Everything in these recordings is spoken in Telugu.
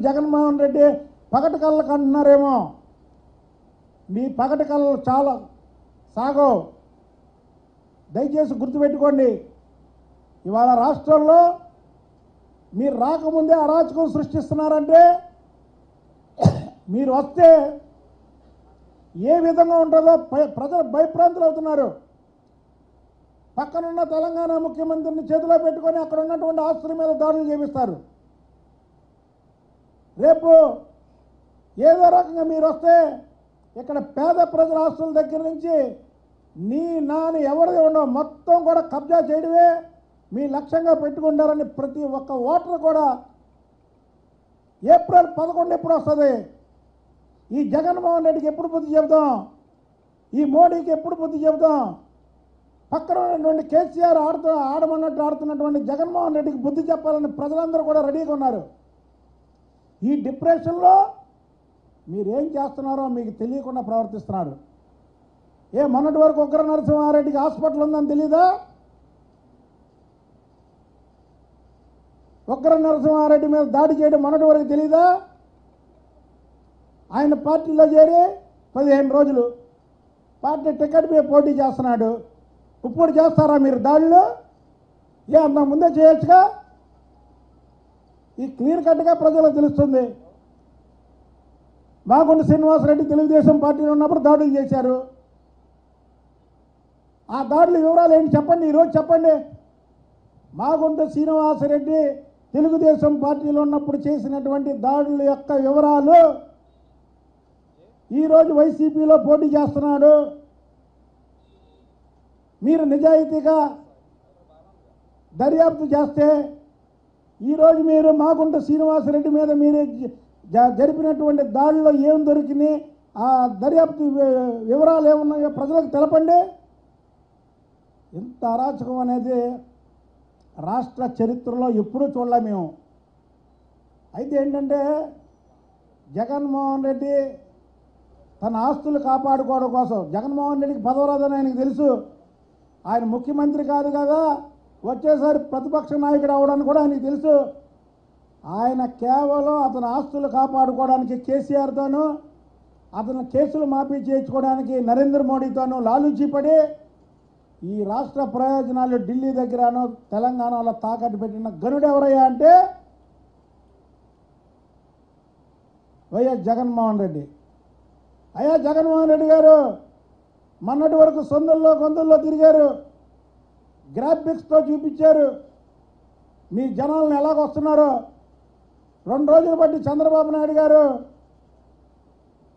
జగన్మోహన్ రెడ్డి పగటి కళ్ళకు అంటున్నారేమో. మీ పగటి కళ్ళు చాలా సాగో. దయచేసి గుర్తుపెట్టుకోండి, ఇవాళ రాష్ట్రంలో మీరు రాకముందే అరాచకం సృష్టిస్తున్నారంటే మీరు వస్తే ఏ విధంగా ఉంటుందో ప్రజలు భయప్రాంతులు అవుతున్నారు. పక్కనున్న తెలంగాణ ముఖ్యమంత్రిని చేతిలో పెట్టుకొని అక్కడ ఉన్నటువంటి ఆస్తుల మీద దాడులు చేపిస్తారు. రేపు ఏదో రకంగా మీరు వస్తే ఇక్కడ పేద ప్రజల ఆస్తుల దగ్గర నుంచి నీ నాని ఎవరిది ఉండవు మొత్తం కూడా కబ్జా చేయడమే మీ లక్ష్యంగా పెట్టుకుంటారని ప్రతి ఒక్క ఓటర్ కూడా ఏప్రిల్ 11 ఎప్పుడు వస్తుంది, ఈ జగన్మోహన్ రెడ్డికి ఎప్పుడు బుద్ధి చెబుతాం, ఈ మోడీకి ఎప్పుడు బుద్ధి చెబుతాం, పక్కన ఉన్నటువంటి కేసీఆర్ ఆడమన్నట్టు ఆడుతున్నటువంటి జగన్మోహన్ రెడ్డికి బుద్ధి చెప్పాలని ప్రజలందరూ కూడా రెడీగా ఉన్నారు. ఈ డిప్రెషన్లో మీరేం చేస్తున్నారో మీకు తెలియకుండా ప్రవర్తిస్తున్నారు. మొన్నటి వరకు ఉగ్ర నరసింహారెడ్డికి హాస్పిటల్ ఉందని తెలీదా? ఉగ్ర నరసింహారెడ్డి మీద దాడి చేయడం మొన్నటి వరకు తెలీదా? ఆయన పార్టీలో చేరి 15 రోజులు పార్టీ టికెట్ మీద పోటీ చేస్తున్నాడు. ఇప్పుడు చేస్తారా మీరు దాడులు? అంత ముందే చేయొచ్చుగా. ఈ క్లియర్ కట్గా ప్రజలకు తెలుస్తుంది. మాగుంట శ్రీనివాసరెడ్డి తెలుగుదేశం పార్టీలో ఉన్నప్పుడు దాడులు చేశారు. ఆ దాడుల వివరాలు ఏంటి చెప్పండి, ఈరోజు చెప్పండి. మాగుంట శ్రీనివాసరెడ్డి తెలుగుదేశం పార్టీలో ఉన్నప్పుడు చేసినటువంటి దాడుల యొక్క వివరాలు ఈరోజు వైసీపీలో పోటీ చేస్తున్నాడు. మీరు నిజాయితీగా దర్యాప్తు చేస్తే ఈరోజు మీరు మాగుంట శ్రీనివాసరెడ్డి మీద మీరు జరిపినటువంటి దాడిలో ఏం దొరికింది, ఆ దర్యాప్తు వివరాలు ఏమున్నాయో ప్రజలకు తెలపండి. ఇంత అరాచకం అనేది రాష్ట్ర చరిత్రలో ఎప్పుడూ చూడలే మేము. అయితే ఏంటంటే జగన్మోహన్ రెడ్డి తన ఆస్తులు కాపాడుకోవడం కోసం, జగన్మోహన్ రెడ్డికి పదవరాదని ఆయనకు తెలుసు. ఆయన ముఖ్యమంత్రి కాదు కదా, వచ్చేసారి ప్రతిపక్ష నాయకుడు అవడానికి కూడా ఆయనకు తెలుసు. ఆయన కేవలం అతని ఆస్తులు కాపాడుకోవడానికి కేసీఆర్తోనూ, అతని కేసులు మాఫీ చేయించుకోవడానికి నరేంద్ర మోడీతోనూ లాలూచీపడి ఈ రాష్ట్ర ప్రయోజనాలు ఢిల్లీ దగ్గరనో తెలంగాణలో తాకట్టు పెట్టిన గనుడు ఎవరయ్యా అంటే వైఎస్ జగన్మోహన్ రెడ్డి. అయ్యా జగన్మోహన్ రెడ్డి గారు మొన్నటి వరకు సొందుల్లో గొంతుల్లో తిరిగారు, గ్రాఫిక్స్తో చూపించారు మీ జనాలను ఎలాగొస్తున్నారో. 2 రోజులు బట్టి చంద్రబాబు నాయుడు గారు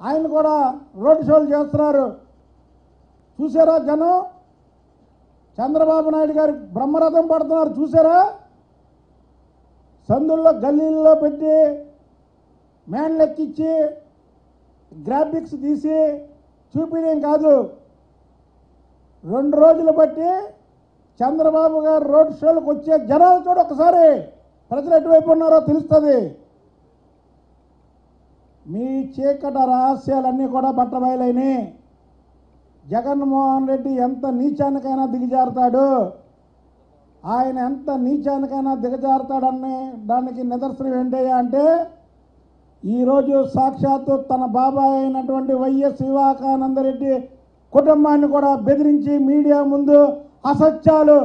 ఆయన కూడా రోడ్ షోలు చేస్తున్నారు. చూసారా జనం? చంద్రబాబు నాయుడు గారు బ్రహ్మరథం పడుతున్నారు చూసారా? సందుల్లో గల్లీల్లో పెట్టి మ్యాన్లు ఎక్కించి గ్రాఫిక్స్ తీసి చూపించడం కాదు, 2 రోజులు బట్టి చంద్రబాబు గారు రోడ్ షోలకు వచ్చే జనాలు చూడ ఒకసారి ప్రజలు ఎటువైపు ఉన్నారో తెలుస్తుంది. మీ చీకట రహస్యాలన్నీ కూడా బట్టబయలైనాయి. జగన్మోహన్ రెడ్డి ఎంత నీచానికైనా దిగజారుతాడు, ఆయన ఎంత నీచానికైనా దిగజారుతాడని దానికి నిదర్శనం ఏంటయ్యా అంటే ఈరోజు సాక్షాత్తు తన బాబాయ్ అయినటువంటి వైఎస్ వివేకానందరెడ్డి కుటుంబాన్ని కూడా బెదిరించి మీడియా ముందు అసత్యాలు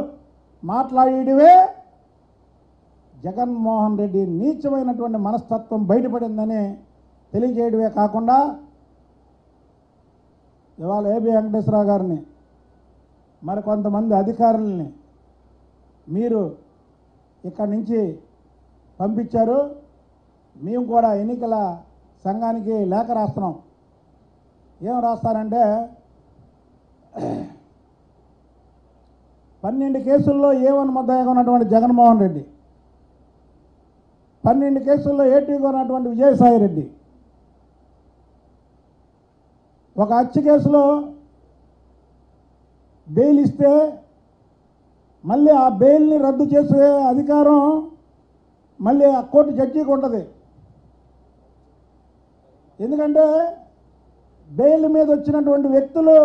మాట్లాడేటివే జగన్మోహన్ రెడ్డి నీచమైనటువంటి మనస్తత్వం బయటపడిందని తెలియజేయడమే కాకుండా ఇవాళ ఏబి వెంకటేశ్వరరావు గారిని మరికొంతమంది అధికారులని మీరు ఇక్కడి నుంచి పంపించారు. మేము కూడా ఎన్నికల సంఘానికి లేఖ రాస్తున్నాం. ఏం రాస్తారంటే 12 కేసుల్లో A1 ముద్దాయిగా ఉన్నటువంటి జగన్మోహన్ రెడ్డి, 12 కేసుల్లో A2గా ఉన్నటువంటి విజయసాయిరెడ్డి, ఒక హత్య కేసులో బెయిల్ ఇస్తే మళ్ళీ ఆ బెయిల్ని రద్దు చేసే అధికారం మళ్ళీ ఆ కోర్టు జడ్జికి ఉంటుంది. ఎందుకంటే బెయిల్ మీద వచ్చినటువంటి వ్యక్తులు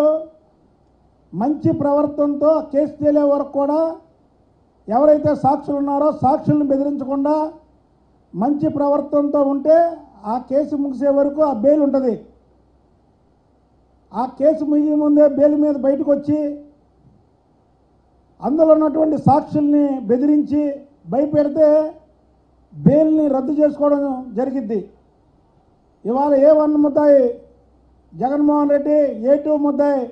మంచి ప్రవర్తనతో కేసు తేలే వరకు కూడా ఎవరైతే సాక్షులు ఉన్నారో సాక్షులను బెదిరించకుండా మంచి ప్రవర్తనతో ఉంటే ఆ కేసు ముగిసే వరకు ఆ బెయిల్ ఉంటుంది. ఆ కేసు ముగిసే ముందే బెయిల్ మీద బయటకు వచ్చి అందులో ఉన్నటువంటి సాక్షుల్ని బెదిరించి భయపెడితే బెయిల్ని రద్దు చేసుకోవడం జరిగిద్ది. ఇవాళ A1 ముద్దాయి జగన్మోహన్ రెడ్డి, A2 ముద్దాయి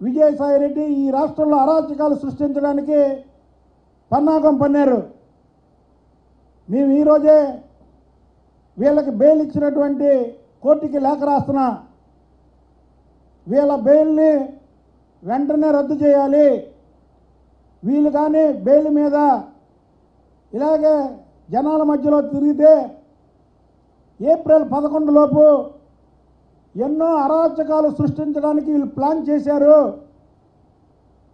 విజయసాయి రెడ్డి ఈ రాష్ట్రంలో అరాచకాలు సృష్టించడానికి పన్నాగం పన్నారు. మేము ఈరోజే వీళ్ళకి బెయిల్ ఇచ్చినటువంటి కోర్టుకి లేఖ రాస్తున్నా. వీళ్ళ బెయిల్ని వెంటనే రద్దు చేయాలి. వీళ్ళు కానీ బెయిల్ మీద ఇలాగే జనాల మధ్యలో తిరిగితే ఏప్రిల్ 11 లోపు ఎన్నో అరాచకాలు సృష్టించడానికి వీళ్ళు ప్లాన్ చేశారు.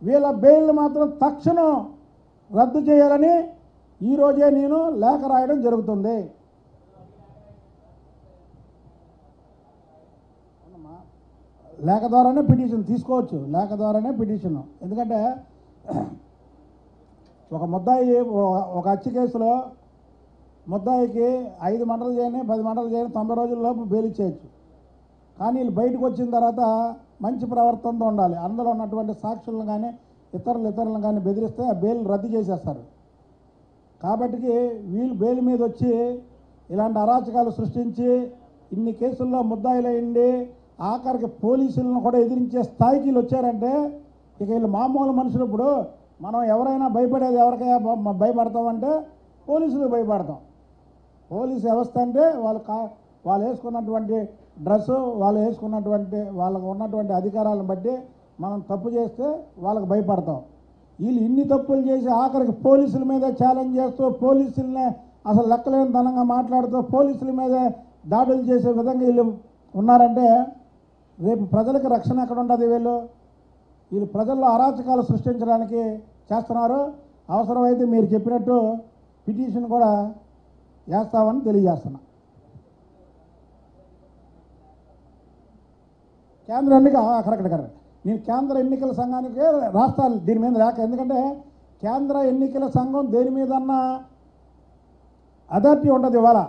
వీళ్ళ బెయిల్ మాత్రం తక్షణం రద్దు చేయాలని ఈరోజే నేను లేఖ రాయడం జరుగుతుంది. లేఖ ద్వారానే పిటిషన్ తీసుకోవచ్చు. లేఖ ద్వారానే పిటిషన్. ఎందుకంటే ఒక ముద్దాయి ఒక హత్య కేసులో ముద్దాయికి 5 మంటలు చేయని 10 మంటలు చేయని 90 రోజుల్లోపు బెయిల్ ఇచ్చేయచ్చు. కానీ వీళ్ళు బయటకు వచ్చిన తర్వాత మంచి ప్రవర్తనతో ఉండాలి. అందులో ఉన్నటువంటి సాక్షులను కానీ ఇతరులను కానీ బెదిరిస్తే ఆ బెయిల్ రద్దు చేసేస్తారు. కాబట్టి వీళ్ళు బెయిల్ మీద వచ్చి ఇలాంటి అరాచకాలు సృష్టించి ఇన్ని కేసుల్లో ముద్దాయిలయ్యండి ఆఖరికి పోలీసులను కూడా ఎదిరించే స్థాయికి వీళ్ళు వచ్చారంటే ఇక వీళ్ళు మామూలు మనుషులు. ఇప్పుడు మనం ఎవరైనా భయపడేది ఎవరికైనా భయపడతామంటే పోలీసులకు భయపడతాం. పోలీసు వ్యవస్థ అంటే వాళ్ళు వేసుకున్నటువంటి డ్రెస్సు, వాళ్ళు వేసుకున్నటువంటి వాళ్ళకు ఉన్నటువంటి అధికారాలను బట్టి మనం తప్పు చేస్తే వాళ్ళకి భయపడతాం. వీళ్ళు ఇన్ని తప్పులు చేసి ఆఖరికి పోలీసుల మీద ఛాలెంజ్ చేస్తూ పోలీసులనే అసలు లెక్కలేని ధనంగా మాట్లాడుతూ పోలీసుల మీద దాడులు చేసే విధంగా వీళ్ళు ఉన్నారంటే రేపు ప్రజలకు రక్షణ ఎక్కడ ఉంటుంది? వీళ్ళు ప్రజల్లో అరాచకాలు సృష్టించడానికి చేస్తున్నారు. అవసరమైతే మీరు చెప్పినట్టు పిటిషన్ కూడా వేస్తామని తెలియజేస్తున్నా. కేంద్ర నేను కేంద్ర ఎన్నికల సంఘానికి రాష్ట్రాలు దీని మీద లేక. ఎందుకంటే కేంద్ర ఎన్నికల సంఘం దేని మీదన్నా అథారిటీ ఉంటుంది. ఇవాళ